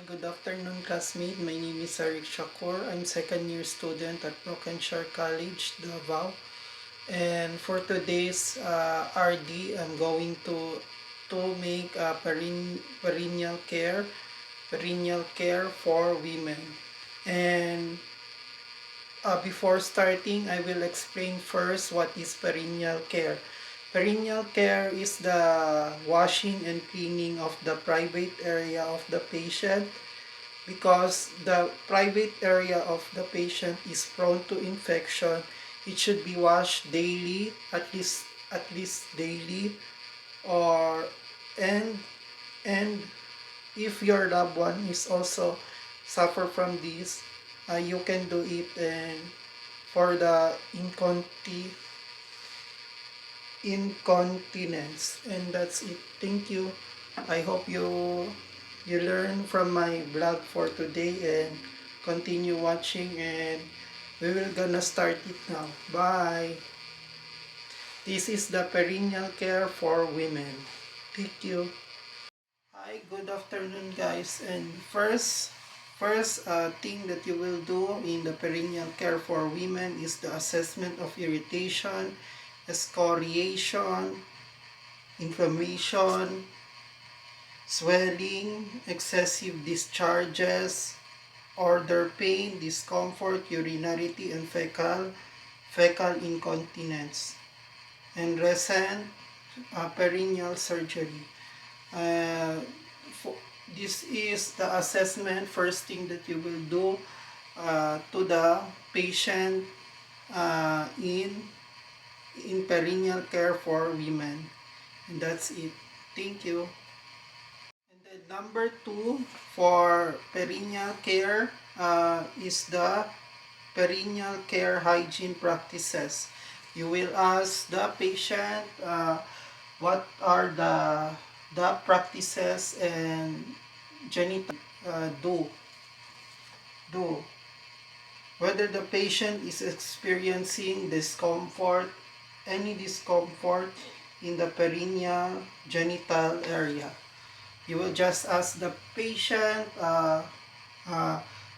good afternoon classmate. My name is Eric Shakur. I'm second year student at Brokenshire College, Davao. And for today's RD, I'm going to make perineal care for women. And before starting, I will explain first what is perineal care. Perineal care is the washing and cleaning of the private area of the patient because the private area of the patient is prone to infection. It should be washed daily, at least daily, or and and if your loved one is also suffer from this, you can do it. And for the incontinence, and that's it. Thank you. I hope you learn from my blog for today and continue watching, and we will gonna start it now. Bye. This is the perineal care for women. Thank you. Hi, good afternoon guys. And first thing that you will do in the perineal care for women is the assessment of irritation, excoriation, inflammation, swelling, excessive discharges, order pain, discomfort, urinarity, and fecal incontinence, and recent perineal surgery. Uh, this is the assessment. First thing that you will do to the patient in perineal care for women, and that's it. Thank you. And then number two for perineal care is the perineal care hygiene practices. You will ask the patient what are the practices and genital do. Whether the patient is experiencing any discomfort in the perineal genital area. You will just ask the patient uh,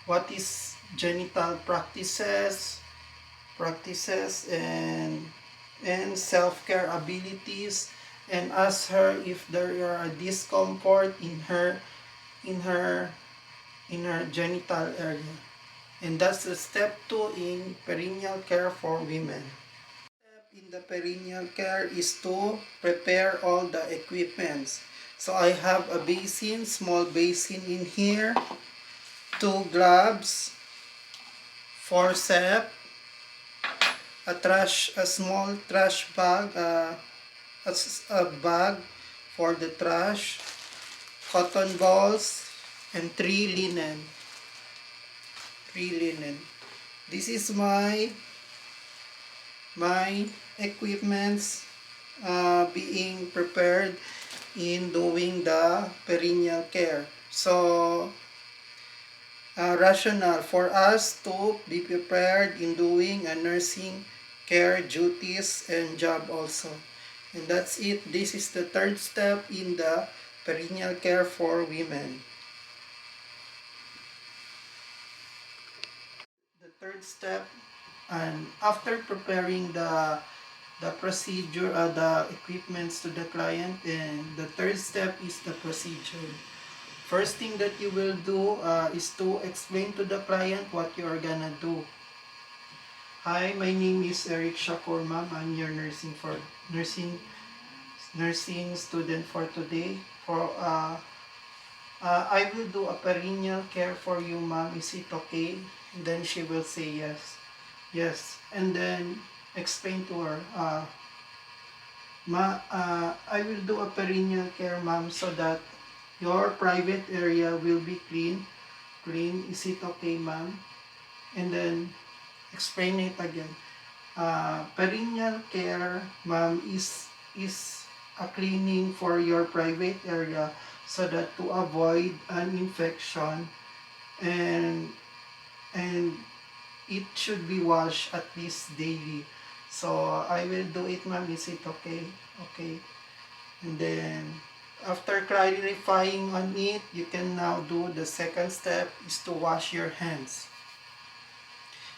what is genital practices and self-care abilities, and ask her if there are discomfort in her in her genital area. And that's the step 2 in perineal care for women. Step in the perineal care is to prepare all the equipments. So I have a basin, small basin in here, 2 gloves, forceps, a small trash bag, a bag for the trash, cotton balls, and 3 linen. This is my equipments being prepared in doing the perineal care. So rationale for us to be prepared in doing a nursing care duties and job also. And that's it. This is the third step in the perineal care for women. The third step, and after preparing the procedure, the equipments to the client, and the third step is the procedure. First thing that you will do is to explain to the client what you are gonna do. Hi, my name is Eric Shakur, ma'am. I'm your nursing student for today. I will do a perineal care for you, ma'am. Is it okay? And then she will say yes. Yes. And then explain to her, I will do a perineal care, ma'am, so that your private area will be clean. Is it okay, ma'am? And then explain it again. Perineal care, ma'am, is a cleaning for your private area so that to avoid an infection, and it should be washed at least daily. So I will do it, ma'am. Is it okay? Okay. And then after clarifying on it, you can now do the second step is to wash your hands.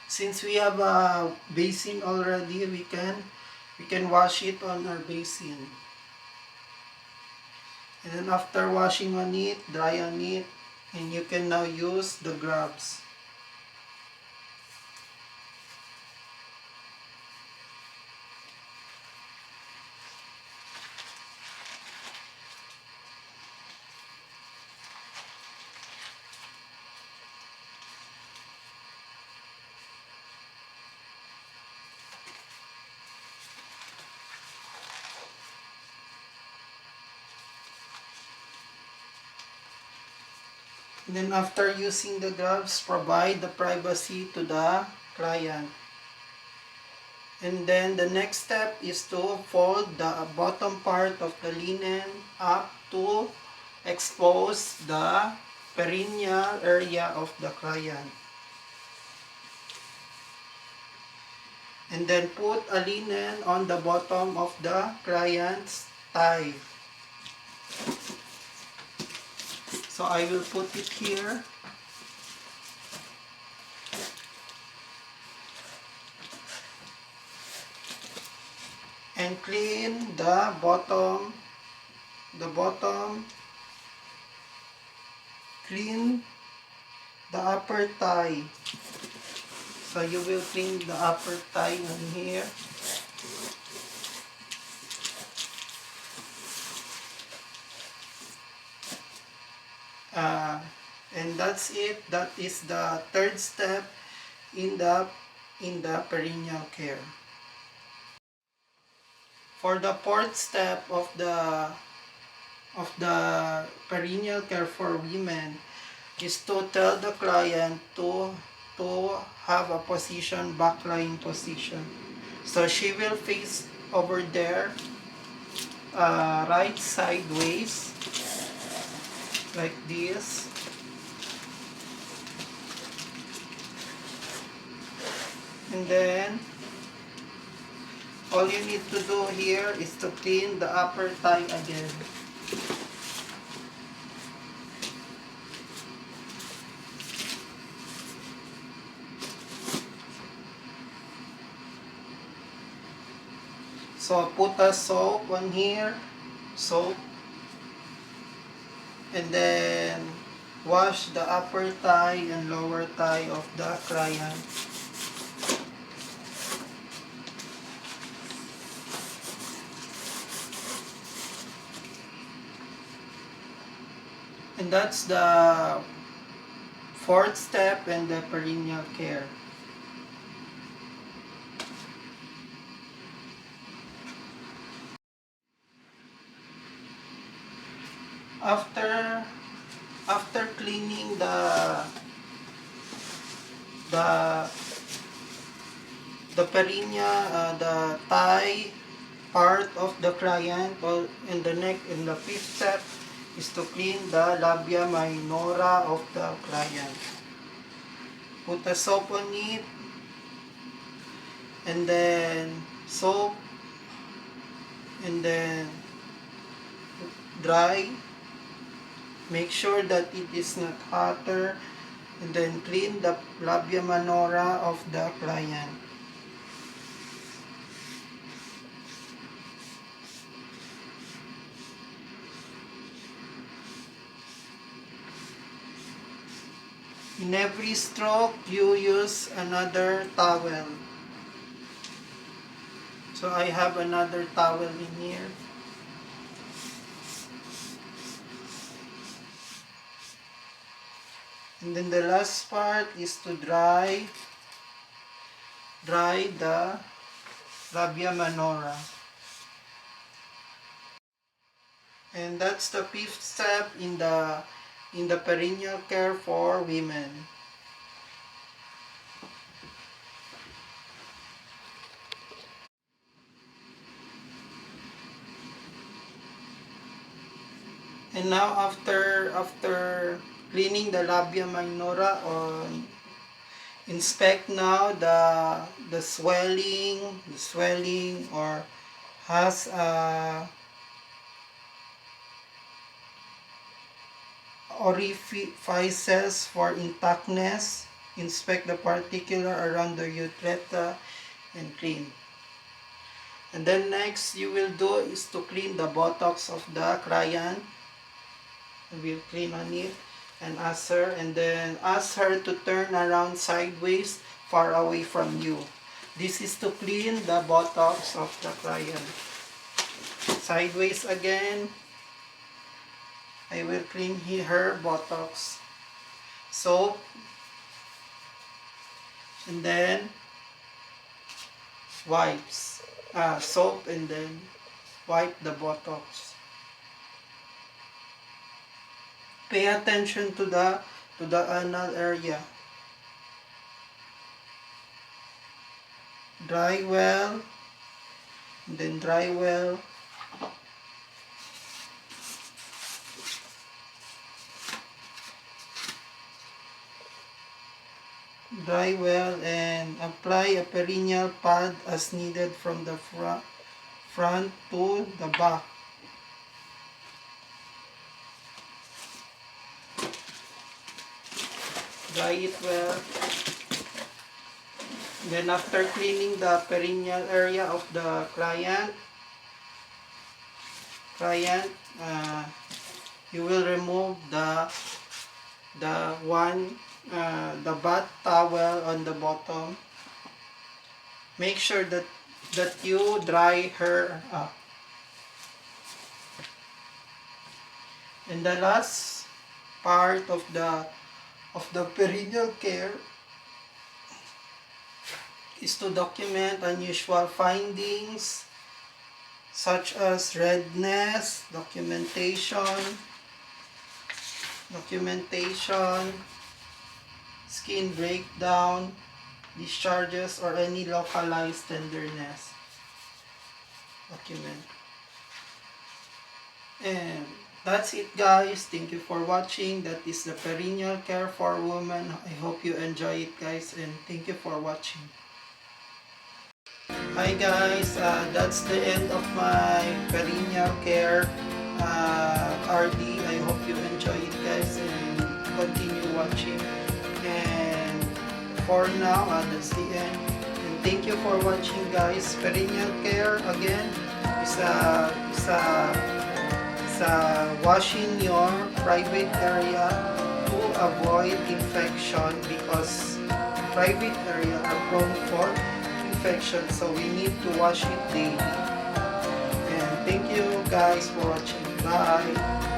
Since we have a basin already, we can wash it on our basin. And then after washing on it, dry on it, and you can now use the gloves. And then after using the gloves, provide the privacy to the client. And then the next step is to fold the bottom part of the linen up to expose the perineal area of the client. And then put a linen on the bottom of the client's thigh. So I will put it here. And clean the bottom, clean the upper thigh. So you will clean the upper thigh on here. And that's it. That is the third step in the perineal care. For the fourth step of the perineal care for women is to tell the client to have a position, back-lying position. So she will face over there, right sideways, like this. And then all you need to do here is to clean the upper thigh again. So put a soap on here, soap, and then wash the upper thigh and lower thigh of the client. And that's the fourth step in the perineal care. After cleaning the perineal, the thigh part of the client, or in the neck, in the fifth step is to clean the labia minora of the client. Put a soap on it, and then soap, and then dry. Make sure that it is not hotter, and then clean the labia minora of the client. In every stroke, you use another towel. So I have another towel in here. And then the last part is to dry the labia minora. And that's the fifth step in the perineal care for women. And now after cleaning the labia minora, inspect now the swelling or has orifices for intactness. Inspect the particular around the urethra and clean. And then next you will do is to clean the buttocks of the client. We'll clean on it and then ask her to turn around sideways far away from you. This is to clean the buttocks of the client. Sideways again. I will clean her buttocks. Soap. And then wipes. Soap and then wipe the buttocks. Pay attention to the anal area. Dry well, and then dry well. Dry well and apply a perineal pad as needed from the front to the back. Dry it well. Then after cleaning the perineal area of the client, you will remove the bath towel on the bottom. Make sure that you dry her up. And the last part of the perineal care is to document unusual findings such as redness, documentation, skin breakdown, discharges, or any localized tenderness. Document. And that's it, guys. Thank you for watching. That is the perineal care for women. I hope you enjoy it, guys, and thank you for watching. Hi guys, that's the end of my perineal care RD. I hope you enjoy it, guys, and continue watching. And for now, that's the end. And thank you for watching, guys. Perineal care again is washing your private area to avoid infection, because private area are prone for infection, so we need to wash it daily. And thank you guys for watching. Bye.